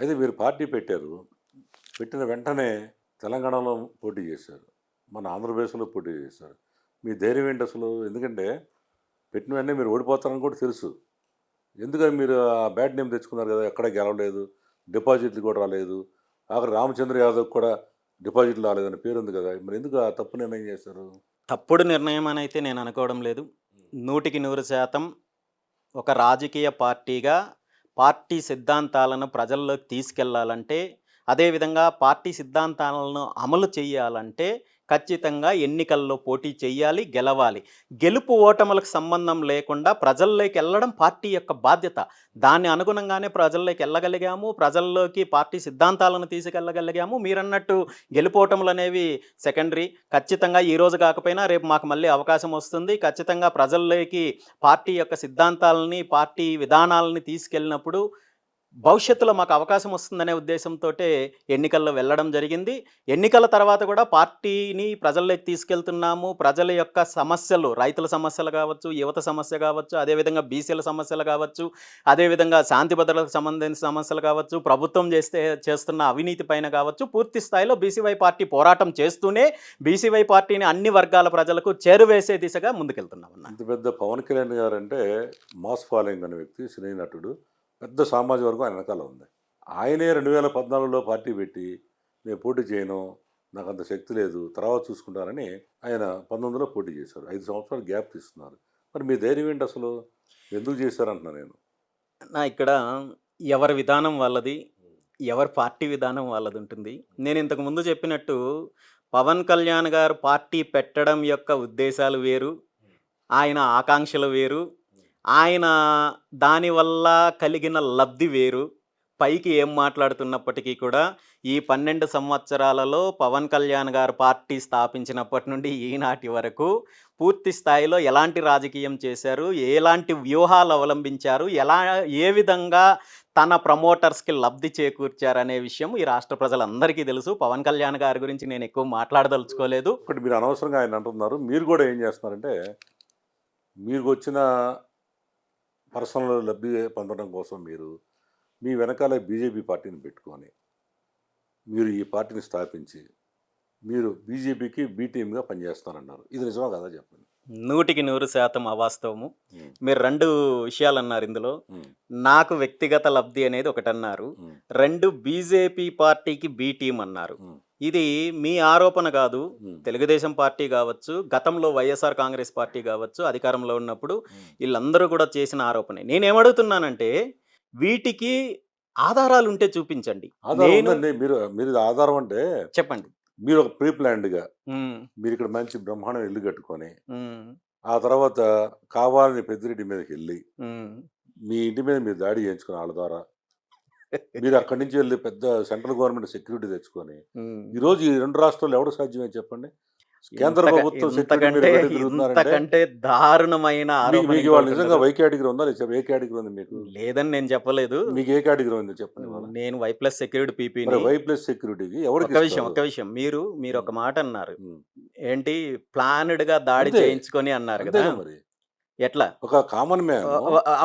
అయితే మీరు పార్టీ పెట్టారు. పెట్టిన వెంటనే తెలంగాణలో పోటీ చేశారు. మన ఆంధ్రప్రదేశ్‌లో పోటీ చేశారు. మీ ధైర్యం ఏంటి అసలు? ఎందుకంటే పెట్టిన వెంటనే మీరు ఓడిపోతారని కూడా తెలుసు. ఎందుకని మీరు ఆ బ్యాడ్ నేమ్ తెచ్చుకున్నారు కదా! ఎక్కడ గెలవలేదు. డిపాజిట్లు కూడా రాలేదు. ఆఖరికి రామచంద్ర యాదవ్‌కి కూడా డిపాజిట్లు రాలేదని పేరుంది కదా! మరి ఎందుకు ఆ తప్పు నిర్ణయం చేశారు? తప్పుడు నిర్ణయం అనైతే నేను అనుకోవడం లేదు. 100% ఒక రాజకీయ పార్టీగా పార్టీ సిద్ధాంతాలను ప్రజల్లోకి తీసుకెళ్లాలంటే, అదేవిధంగా పార్టీ సిద్ధాంతాలను అమలు చేయాలంటే ఖచ్చితంగా ఎన్నికల్లో పోటీ చేయాలి, గెలవాలి. గెలుపు ఓటములకు సంబంధం లేకుండా ప్రజల్లోకెళ్ళడం పార్టీ యొక్క బాధ్యత. దాన్ని అనుగుణంగానే ప్రజల్లోకి ఎళ్ళగలిగాము. ప్రజల్లోకి పార్టీ సిద్ధాంతాలను తీసుకెళ్ళగలిగాము. మీరన్నట్టు గెలుపోటములనేవి సెకండరీ. ఖచ్చితంగా ఈరోజు కాకపోయినా రేపు మాకు మళ్ళీ అవకాశం వస్తుంది. ఖచ్చితంగా ప్రజల్లోకి పార్టీ యొక్క సిద్ధాంతాలని, పార్టీ విధానాలని తీసుకెళ్ళినప్పుడు భవిష్యత్తులో మాకు అవకాశం వస్తుందనే ఉద్దేశంతోటే ఎన్నికల్లో వెళ్ళడం జరిగింది. ఎన్నికల తర్వాత కూడా పార్టీని ప్రజల్లోకి తీసుకెళ్తున్నాము. ప్రజల యొక్క సమస్యలు, రైతుల సమస్యలు కావచ్చు, యువత సమస్య కావచ్చు, అదేవిధంగా బీసీల సమస్యలు కావచ్చు, అదేవిధంగా శాంతి భద్రతలకు సంబంధించిన సమస్యలు కావచ్చు, ప్రభుత్వం చేస్తున్న అవినీతి పైన కావచ్చు, పూర్తి స్థాయిలో బీసీవై పార్టీ పోరాటం చేస్తూనే బీసీవై పార్టీని అన్ని వర్గాల ప్రజలకు చేరువేసే దిశగా ముందుకెళ్తున్నామన్న. ఇంత పెద్ద పవన్ కళ్యాణ్ గారంటే మాస్ ఫాలోయింగ్ అనే వ్యక్తి, సినీ నటుడు. పెద్ద సామాజిక వర్గం ఆయన వెనకాల ఉంది. ఆయనే 2014లో పార్టీ పెట్టి నేను పోటీ చేయను, నాకంత శక్తి లేదు, తర్వాత చూసుకుంటానని ఆయన 19లో పోటీ చేశారు. 5 సంవత్సరాలు గ్యాప్ తీసుకున్నారు. మరి మీ ధైర్యం ఏంటి అసలు? ఎందుకు చేశారంటున్నా నేను. ఇక్కడ ఎవరి విధానం వాళ్ళది. ఎవరి పార్టీ విధానం వాళ్ళదుంటుంది. నేను ఇంతకు ముందు చెప్పినట్టు పవన్ కళ్యాణ్ గారు పార్టీ పెట్టడం యొక్క ఉద్దేశాలు వేరు. ఆయన ఆకాంక్షలు వేరు. ఆయన దానివల్ల కలిగిన లబ్ధి వేరు. పైకి ఏం మాట్లాడుతున్నప్పటికీ కూడా ఈ 12 సంవత్సరాలలో పవన్ కళ్యాణ్ గారు పార్టీ స్థాపించినప్పటి నుండి ఈనాటి వరకు పూర్తి స్థాయిలో ఎలాంటి రాజకీయం చేశారు? ఎలాంటి వ్యూహాలు అవలంబించారు? ఏ విధంగా తన ప్రమోటర్స్‌కి లబ్ధి చేకూర్చారనే విషయం ఈ రాష్ట్ర ప్రజలందరికీ తెలుసు. పవన్ కళ్యాణ్ గారి గురించి నేను ఎక్కువ మాట్లాడదలుచుకోలేదు. ఒకటి మీరు అనవసరంగా ఆయన అంటున్నారు. మీరు కూడా ఏం చేస్తున్నారంటే, మీకు వచ్చిన పర్సనల్ లబ్ధి పొందడం కోసం మీరు మీ వెనకాల బీజేపీ పార్టీని పెట్టుకొని, మీరు ఈ పార్టీని స్థాపించి, మీరు బీజేపీకి బి టీమ్‌గా పనిచేస్తానన్నారు. ఇది నిజమా కాదా చెప్పండి? 100% అవాస్తవము. హ్మ్. మీరు 2 విషయాలన్నారు ఇందులో. హ్మ్. నాకు వ్యక్తిగత లబ్ధి అనేది ఒకటన్నారు. హ్మ్. 2 బీజేపీ పార్టీకి బి టీమ్ అన్నారు. హ్మ్. ఇది మీ ఆరోపణ కాదు. హ్మ్. తెలుగుదేశం పార్టీ గావచ్చు, గతంలో వైఎస్ఆర్ కాంగ్రెస్ పార్టీ గావచ్చు, అధికారంలో ఉన్నప్పుడు హ్మ్. ఈళ్ళందరూ కూడా చేసిన ఆరోపణే. నేనేమడుగుతున్నానంటే వీటికి ఆధారాలుంటే చూపించండి. ఆధారం నేను ఉందండి. మీరు మీరు ఆధారం అంటే, చెప్పండి. మీరు ఒక ప్రీ ప్లాన్డ్‌గా హ్మ్. మీరిక్కడ మంచి బ్రహ్మాండంగా ఇల్లు కట్టుకొని, హ్మ్. ఆ తర్వాత కావాలని పెద్దిరెడ్డి మీదకెళ్ళి, హ్మ్. మీ ఇంటి మీద మీరు దాడి చేయించుకొని ఆళ్ళ ద్వారా, మీరు అక్కడి నుంచి వెళ్లి పెద్ద సెంట్రల్ గవర్నమెంట్ సెక్యూరిటీ తెచ్చుకొని, హ్మ్. ఈరోజు ఈ 2 రాష్ట్రాల్లో ఎవడు సాధ్యమే చెప్పండి? కేంద్ర ఇంతక ప్రభుత్వం సెక్యూరిటీ మీరు ఇంతకంటే పెట్టి తిరుగుతున్నారంటే, ఇంతకంటే దారుణమైన మీకు ఆరోపణ మీకు ఇవాళ నిజంగా ఇంకొకటుండదు. వై కేటగిరీ ఉందా? లేదా ఏ కేటగిరీ ఉంది మీకు? లేదని నేను చెప్పలేదు. మీకు ఏ కేటగిరీ ఉంది చెప్పండి ఇవాళ? నేను వై ప్లస్ సెక్యూర్డ్ మరి పీపీని. వై ప్లస్ సెక్యూరిటీకి ఒక్క విషయం, ఎవరికిస్తారు? ఒక్క విషయం. మీరొక హ్మ్. మాటన్నారు. హ్మ్. ఏంటి ప్లాన్డ్‌గా దాడి అంతే. చేయించుకొని అన్నారు గదా! అంతేగా మరి. ఎట్లా? ఒక కామన్ మ్యాను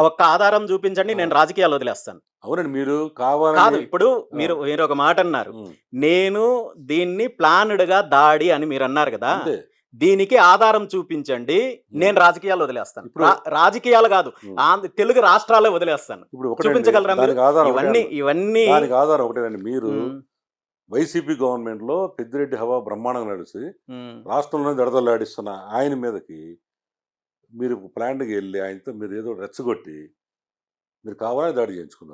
ఒక్క ఆధారం చూపించండి ఆ! నేను రాజకీయాలు వదిలేస్తాను. అవునండి. మీరు కావాలని కాదు ఇప్పుడు ఆ! మీరొక మాటన్నారు. హ్మ్. నేను దీన్ని ప్లాన్డ్‌గా దాడి అని మీరన్నారు గదా! అంతే. దీనికి ఆధారం చూపించండి. హ్మ్. నేను రాజకీయాలు వదిలేస్తాను. ఇప్పుడు రాజకీయాలు గాదు. హ్మ్. తెలుగు రాష్ట్రాలే వదిలేస్తాను. ఇప్పుడు ఒకటండి. చూపించగలరా మీరు? దానికి ఆధారం ఒకటే ఇవన్నీ దానికి ఆధారం ఒకటేనండి. మీరు హ్మ్. వైసీపీ గవర్నమెంట్‌లో పెద్దిరెడ్డి హవా బ్రహ్మాండంగా నడిసి, హ్మ్. రాష్ట్రంలోనే దడదల్లాడిస్తున్న ఆయన మీదకి మీరు ప్లాన్డ్‌గా ఎళ్లి ఆయనతో మీరేదో రెచ్చగొట్టి, మీరు కావాలని దాడి చేయించుకున్నారు.